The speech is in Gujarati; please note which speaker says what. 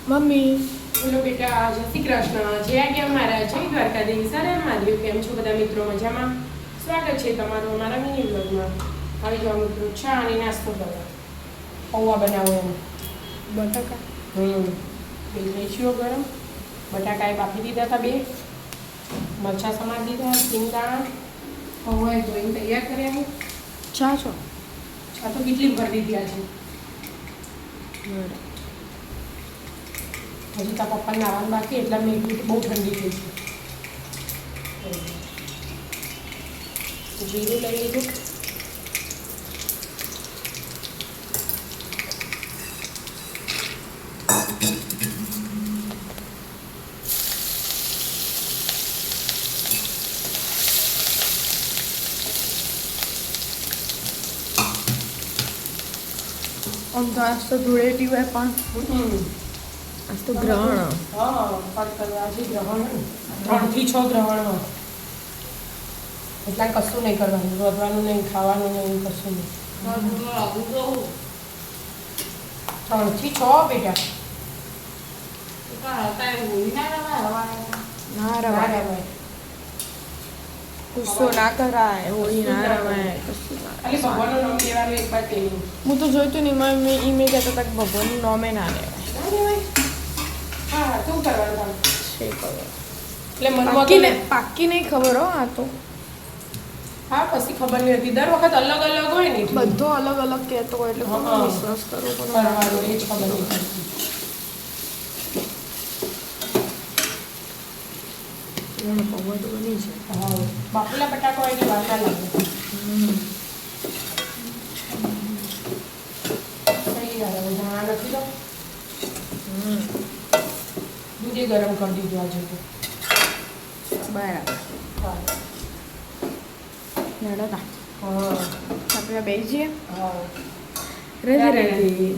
Speaker 1: મમ્મી
Speaker 2: બોલો બેટા, જય શ્રી કૃષ્ણ. જય આજ્ઞા મહારાજ, જય દ્વારકાધીશ. સર મહાદેવ, કેમ છો બધા મિત્રો? મજામાં? સ્વાગત છે તમારું અમારા મિની બ્લોગમાં. આવી જાઓ મિત્રો, ચા અને નાસ્તો કરો. પૌવા બનાવો એમ.
Speaker 1: બટાકા
Speaker 2: બે લઈશીઓ ગરમ. બટાકા એ બાફી દીધા હતા, બે મરચાં સમારી દીધા, સિંગદાણા, પૌવા ધોઈને તૈયાર કર્યા.
Speaker 1: ચા છો
Speaker 2: ચા તો કેટલી ભરી દીધી આજે. હજી તારા પપ્પા નાવાનું બાકી, એટલા મેં બહુ ઠંડી થઈ છે. જીરું લઈ લીધું.
Speaker 1: આમ તો આજ તો ધૂળેટી હોય પણ આજ તો ગ્રહણ
Speaker 2: હા, પાઠ કરવા છે ગ્રહણ. 3 થી 6 ગ્રહણ. એટલે કશું નહીં કરવાનું, રોધવાનું નહીં, ખાવાનું નહીં, કશું નહીં. 3 થી 6 બેટા.
Speaker 1: ના રવાય ગુસ્સો ના કરાય, હોળી ના રવાય, કશું ના
Speaker 2: ખાલી ભગવાનનું નામ લેવાનું એક વાર તેનું.
Speaker 1: હું તો જોઈતું નહીં મેં ઈ કહેતા હતા કે ભગવાનનું નામે ના લેવાય.
Speaker 2: ના લેવાય? હા, શું કરવાનું તારે?
Speaker 1: છે ખબર
Speaker 2: એટલે મનમાં
Speaker 1: પાકી
Speaker 2: તો
Speaker 1: પાકી નહીં ખબર હો આ તો
Speaker 2: હા, પછી ખબર નહીં હતી. દર વખત અલગ અલગ હોય ને એટલે
Speaker 1: બધો અલગ અલગ કહેતો હોય એટલે કોનો
Speaker 2: હા.
Speaker 1: વિશ્વાસ કરવો કોનો
Speaker 2: કરવાનું એ જ ખબર નહીં પડતી.
Speaker 1: પૌવા તો બની છે.
Speaker 2: હા, બાફેલા બટાકા હોય એટલે વાર ના લાગે. થઈ ગયા હવે, ધાણા નથી તો દૂધે ગરમ કરી દીધું આજે તો.
Speaker 1: બરાબર
Speaker 2: હા.
Speaker 1: હેડો તા
Speaker 2: હા.
Speaker 1: આપણે બે જઈએ
Speaker 2: હા.
Speaker 1: Ready ready